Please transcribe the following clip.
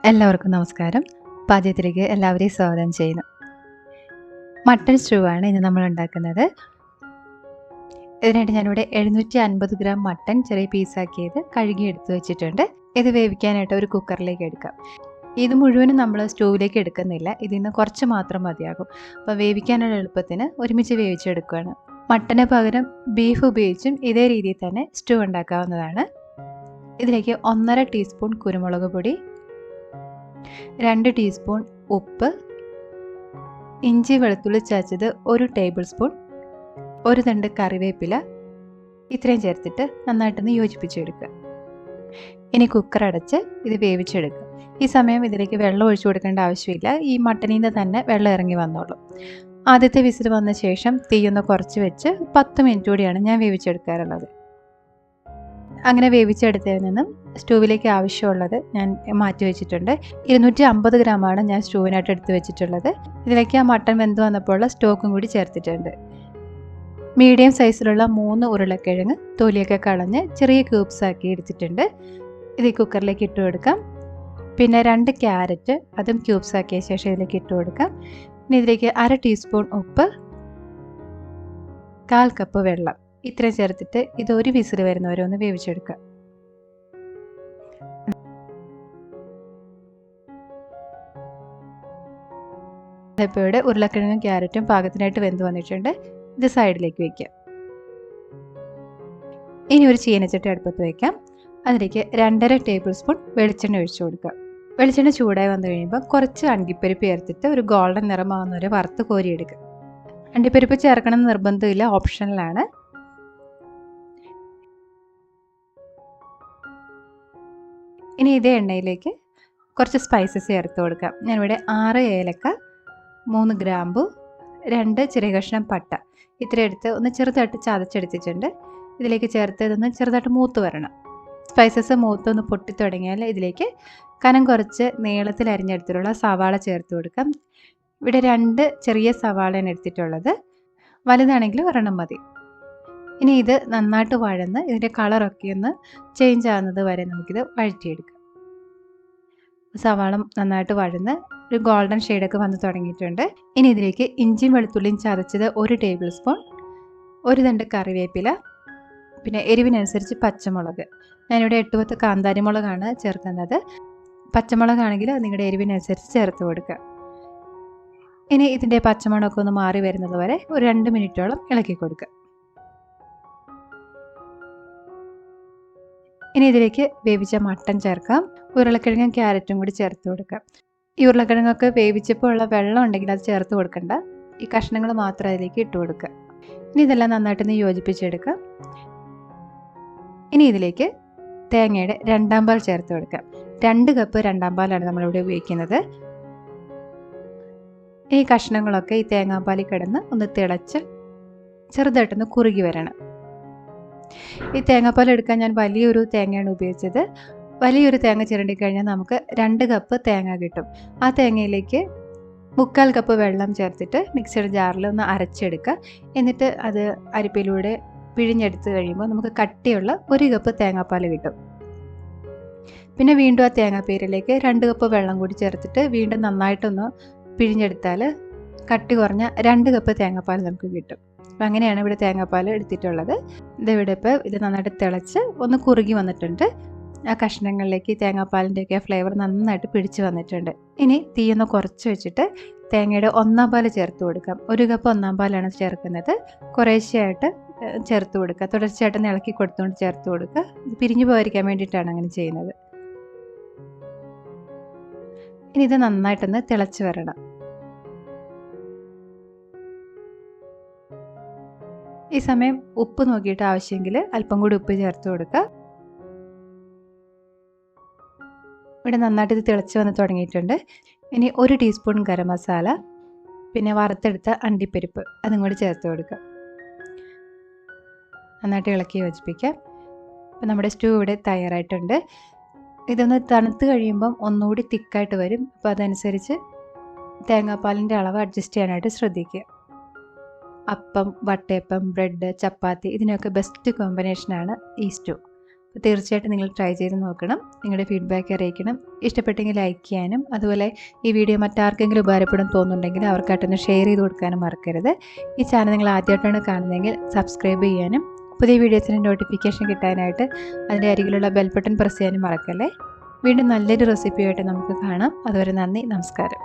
എല്ലാവർക്കും നമസ്കാരം. പാചകത്തിലേക്ക് എല്ലാവരെയും സ്വാഗതം ചെയ്യുന്നു. മട്ടൺ സ്റ്റൂ ആണ് ഇന്ന് നമ്മൾ ഉണ്ടാക്കുന്നത്. ഇതിനായിട്ട് ഞാനിവിടെ 750 ഗ്രാം മട്ടൺ ചെറിയ പീസാക്കിയത് കഴുകി എടുത്ത് വെച്ചിട്ടുണ്ട്. ഇത് വേവിക്കാനായിട്ട് ഒരു കുക്കറിലേക്ക് എടുക്കാം. ഇത് മുഴുവനും നമ്മൾ സ്റ്റൂവിലേക്ക് എടുക്കുന്നില്ല, ഇതിൽ നിന്ന് കുറച്ച് മാത്രം മതിയാകും. അപ്പോൾ വേവിക്കാനുള്ള എളുപ്പത്തിന് ഒരുമിച്ച് വേവിച്ചെടുക്കുകയാണ്. മട്ടന് പകരം ബീഫ് ഉപയോഗിച്ചും ഇതേ രീതിയിൽ തന്നെ സ്റ്റൂ ഉണ്ടാക്കാവുന്നതാണ്. ഇതിലേക്ക് 1.5 ടീസ്പൂൺ കുരുമുളക് പൊടി, 2 ടീസ്പൂൺ ഉപ്പ്, ഇഞ്ചി വെളുത്തുള്ളി ചതച്ചത് 1 ടേബിൾ സ്പൂൺ, 1 തണ്ട് കറിവേപ്പില, ഇത്രയും ചേർത്തിട്ട് നന്നായിട്ടൊന്ന് യോജിപ്പിച്ചെടുക്കുക. ഇനി കുക്കർ അടച്ച് ഇത് വേവിച്ചെടുക്കുക. ഈ സമയം ഇതിലേക്ക് വെള്ളം ഒഴിച്ചു കൊടുക്കേണ്ട ആവശ്യമില്ല, ഈ മട്ടനിൽ നിന്ന് തന്നെ വെള്ളം ഇറങ്ങി വന്നോളും. ആദ്യത്തെ വിസിൽ വന്ന ശേഷം തീയൊന്ന് കുറച്ച് വെച്ച് 10 മിനിറ്റ് കൂടിയാണ് ഞാൻ വേവിച്ചെടുക്കാറുള്ളത്. അങ്ങനെ വേവിച്ചെടുത്തതിൽ നിന്നും സ്റ്റൂവിലേക്ക് ആവശ്യമുള്ളത് ഞാൻ മാറ്റി വെച്ചിട്ടുണ്ട്. 250 ഗ്രാമാണ് ഞാൻ സ്റ്റൂവിനായിട്ട് എടുത്ത് വെച്ചിട്ടുള്ളത്. ഇതിലേക്ക് ആ മട്ടൺ വെന്ത് വന്നപ്പോൾ സ്റ്റോക്കും കൂടി ചേർത്തിട്ടുണ്ട്. മീഡിയം സൈസിലുള്ള 3 ഉരുളക്കിഴങ്ങ് തൊലിയൊക്കെ കളഞ്ഞ് ചെറിയ ക്യൂബ്സ് ആക്കി എടുത്തിട്ടുണ്ട്. ഇത് ഈ കുക്കറിലേക്ക് ഇട്ട് കൊടുക്കാം. പിന്നെ 2 ക്യാരറ്റ് അതും ക്യൂബ്സ് ആക്കിയ ശേഷം ഇതിലേക്ക് ഇട്ട് കൊടുക്കാം. ഇനി ഇതിലേക്ക് 1/2 ടീസ്പൂൺ ഉപ്പ്, 1/4 കപ്പ് വെള്ളം, ഇത്രയും ചേർത്തിട്ട് ഇത് ഒരു വിസിൽ വരുന്നവരെ ഒന്ന് വേവിച്ചെടുക്കുക. ഇപ്പോൾ ഇവിടെ ഉരുളക്കിഴങ്ങും ക്യാരറ്റും പാകത്തിനായിട്ട് വെന്ത് വന്നിട്ടുണ്ട്. ഇത് സൈഡിലേക്ക് വയ്ക്കാം. ഇനി ഒരു ചീനച്ചട്ടി അടുപ്പത്ത് വയ്ക്കാം. അതിലേക്ക് 2.5 ടേബിൾ സ്പൂൺ വെളിച്ചെണ്ണ ഒഴിച്ചു കൊടുക്കുക. വെളിച്ചെണ്ണ ചൂടായി വന്നു കഴിയുമ്പോൾ കുറച്ച് അണ്ടിപ്പരിപ്പ് ചേർത്തിട്ട് ഒരു ഗോൾഡൻ നിറമാവുന്നവരെ വറുത്ത് കോരിയെടുക്കുക. അണ്ടിപ്പരിപ്പ് ചേർക്കണം എന്ന് നിർബന്ധമില്ല, ഓപ്ഷണലാണ്. ഇനി ഇതേ എണ്ണയിലേക്ക് കുറച്ച് സ്പൈസസ് ചേർത്ത് കൊടുക്കാം. ഞാനിവിടെ 6 ഏലക്ക, 3 ഗ്രാമ്പു, 2 ചെറിയ കഷ്ണം പട്ട, ഇത്ര എടുത്ത് ഒന്ന് ചെറുതായിട്ട് ചതച്ചെടുത്തിട്ടുണ്ട്. ഇതിലേക്ക് ചേർത്ത് ഇതൊന്ന് ചെറുതായിട്ട് മൂത്ത് വരണം. സ്പൈസസ് മൂത്തൊന്ന് പൊട്ടി തുടങ്ങിയാൽ ഇതിലേക്ക് കനം കുറച്ച് നീളത്തിൽ അരിഞ്ഞെടുത്തിട്ടുള്ള സവാള ചേർത്ത് കൊടുക്കാം. ഇവിടെ 2 ചെറിയ സവാളയാണ് എടുത്തിട്ടുള്ളത്, വലുതാണെങ്കിൽ ഒരെണ്ണം മതി. ഇനി ഇത് നന്നായിട്ട് വഴന്ന് ഇതിൻ്റെ കളറൊക്കെ ഒന്ന് ചേഞ്ച് ആവുന്നത് വരെ നമുക്കിത് വഴറ്റിയെടുക്കാം. സവാള നന്നായിട്ട് വഴന്ന് ഒരു ഗോൾഡൻ ഷെയ്ഡൊക്കെ വന്ന് തുടങ്ങിയിട്ടുണ്ട്. ഇനി ഇതിലേക്ക് ഇഞ്ചിയും വെളുത്തുള്ളിയും ചതച്ചത് 1 ടേബിൾ സ്പൂൺ, 1 തണ്ട് കറിവേപ്പില, പിന്നെ എരിവിനനുസരിച്ച് പച്ചമുളക്. ഞാനിവിടെ 8-10 കാന്താരി മുളകാണ് ചേർക്കുന്നത്. പച്ചമുളകാണെങ്കിൽ നിങ്ങളുടെ എരിവിനനുസരിച്ച് ചേർത്ത് കൊടുക്കുക. ഇനി ഇതിൻ്റെ പച്ചമുളകൊക്കെ ഒന്ന് മാറി വരുന്നത് വരെ ഒരു 2 മിനിറ്റോളം ഇളക്കി കൊടുക്കുക. ഇനി ഇതിലേക്ക് വേവിച്ച മട്ടൺ ചേർക്കാം. ഉരുളക്കിഴങ്ങും ക്യാരറ്റും കൂടി ചേർത്ത് കൊടുക്കാം. ഈ ഉരുളക്കിഴങ്ങൊക്കെ വേവിച്ചപ്പോൾ ഉള്ള വെള്ളം ഉണ്ടെങ്കിൽ അത് ചേർത്ത് കൊടുക്കണ്ട, ഈ കഷ്ണങ്ങൾ മാത്രം അതിലേക്ക് ഇട്ട് കൊടുക്കുക. ഇനി ഇതെല്ലാം നന്നായിട്ടൊന്ന് യോജിപ്പിച്ചെടുക്കാം. ഇനി ഇതിലേക്ക് തേങ്ങയുടെ 2ാം പാൽ ചേർത്ത് കൊടുക്കാം. 2 കപ്പ് 2ാം പാലാണ് നമ്മളിവിടെ ഉപയോഗിക്കുന്നത്. ഈ കഷ്ണങ്ങളൊക്കെ ഈ തേങ്ങാപ്പാലിൽ കിടന്ന് ഒന്ന് തിളച്ച് ചെറുതായിട്ടൊന്ന് കുറുകി വരണം. ഈ തേങ്ങാപ്പാൽ എടുക്കാൻ ഞാൻ വലിയൊരു തേങ്ങയാണ് ഉപയോഗിച്ചത്. വലിയൊരു തേങ്ങ ചിരണ്ടി കഴിഞ്ഞാൽ നമുക്ക് 2 കപ്പ് തേങ്ങ കിട്ടും. ആ തേങ്ങയിലേക്ക് 3/4 കപ്പ് വെള്ളം ചേർത്തിട്ട് മിക്സിയുടെ ജാറിൽ ഒന്ന് അരച്ചെടുക്കുക. എന്നിട്ട് അത് അരിപ്പയിലൂടെ പിഴിഞ്ഞെടുത്ത് കഴിയുമ്പോൾ നമുക്ക് കട്ടിയുള്ള 1 കപ്പ് തേങ്ങാപ്പാൽ കിട്ടും. പിന്നെ വീണ്ടും ആ തേങ്ങാപ്പീരിലേക്ക് 2 കപ്പ് വെള്ളം കൂടി ചേർത്തിട്ട് വീണ്ടും നന്നായിട്ടൊന്ന് പിഴിഞ്ഞെടുത്താൽ കട്ടി കുറഞ്ഞ 2 കപ്പ് തേങ്ങാപ്പാൽ നമുക്ക് കിട്ടും. അപ്പം അങ്ങനെയാണ് ഇവിടെ തേങ്ങാപ്പാൽ എടുത്തിട്ടുള്ളത്. ഇതിവിടെ ഇപ്പോൾ ഇത് നന്നായിട്ട് തിളച്ച് ഒന്ന് കുറുകി വന്നിട്ടുണ്ട്. ആ കഷ്ണങ്ങളിലേക്ക് തേങ്ങാപ്പാലിൻ്റെയൊക്കെ ഫ്ലേവർ നന്നായിട്ട് പിടിച്ച് വന്നിട്ടുണ്ട്. ഇനി തീയൊന്ന് കുറച്ച് വെച്ചിട്ട് തേങ്ങയുടെ 1ാം പാൽ ചേർത്ത് കൊടുക്കാം. 1 കപ്പ് 1ാം പാലാണ് ചേർക്കുന്നത്. കുറേശ്ശെയായിട്ട് ചേർത്ത് കൊടുക്കുക. തുടർച്ചയായിട്ട് ഇളക്കി കൊടുത്തുകൊണ്ട് ചേർത്ത് കൊടുക്കുക. ഇത് പിരിഞ്ഞു പോകാതിരിക്കാൻ വേണ്ടിയിട്ടാണ് അങ്ങനെ ചെയ്യുന്നത്. ഇനി ഇത് നന്നായിട്ടൊന്ന് തിളച്ച് വരണം. ഈ സമയം ഉപ്പ് നോക്കിയിട്ട് ആവശ്യമെങ്കിൽ അല്പം കൂടി ഉപ്പ് ചേർത്ത് കൊടുക്കുക. ഇവിടെ നന്നായിട്ട് ഇത് തിളച്ച് വന്ന് തുടങ്ങിയിട്ടുണ്ട്. ഇനി 1 ടീസ്പൂൺ ഗരം മസാല, പിന്നെ വറുത്തെടുത്ത അണ്ടിപ്പരിപ്പ് അതും കൂടി ചേർത്ത് കൊടുക്കുക. നന്നായിട്ട് ഇളക്കി യോജിപ്പിക്കാം. അപ്പോൾ നമ്മുടെ സ്റ്റൂ ഇവിടെ തയ്യാറായിട്ടുണ്ട്. ഇതൊന്ന് തണുത്ത് കഴിയുമ്പം ഒന്നുകൂടി തിക്കായിട്ട് വരും. അപ്പോൾ അതനുസരിച്ച് തേങ്ങാപ്പാലിൻ്റെ അളവ് അഡ്ജസ്റ്റ് ചെയ്യാനായിട്ട് ശ്രദ്ധിക്കുക. അപ്പം, വട്ടയപ്പം, ബ്രെഡ്, ചപ്പാത്തി ഇതിനൊക്കെ ബെസ്റ്റ് കോമ്പിനേഷനാണ് ഈ സ്റ്റൂ. അപ്പോൾ തീർച്ചയായിട്ടും നിങ്ങൾ ട്രൈ ചെയ്ത് നോക്കണം. നിങ്ങളുടെ ഫീഡ്ബാക്ക് അറിയിക്കണം. ഇഷ്ടപ്പെട്ടെങ്കിൽ ലൈക്ക് ചെയ്യാനും അതുപോലെ ഈ വീഡിയോ മറ്റാർക്കെങ്കിലും ഉപകാരപ്പെടും തോന്നുന്നുണ്ടെങ്കിൽ അവർക്കായിട്ടൊന്ന് ഷെയർ ചെയ്ത് കൊടുക്കാനും മറക്കരുത്. ഈ ചാനൽ നിങ്ങൾ ആദ്യമായിട്ടാണ് കാണുന്നതെങ്കിൽ സബ്സ്ക്രൈബ് ചെയ്യാനും പുതിയ വീഡിയോസിൻ്റെ നോട്ടിഫിക്കേഷൻ കിട്ടാനായിട്ട് അതിൻ്റെ അരികിലുള്ള ബെൽ ബട്ടൺ പ്രസ് ചെയ്യാനും മറക്കല്ലേ. വീണ്ടും നല്ലൊരു റെസിപ്പിയായിട്ട് നമുക്ക് കാണാം. അതുവരെ നന്ദി, നമസ്കാരം.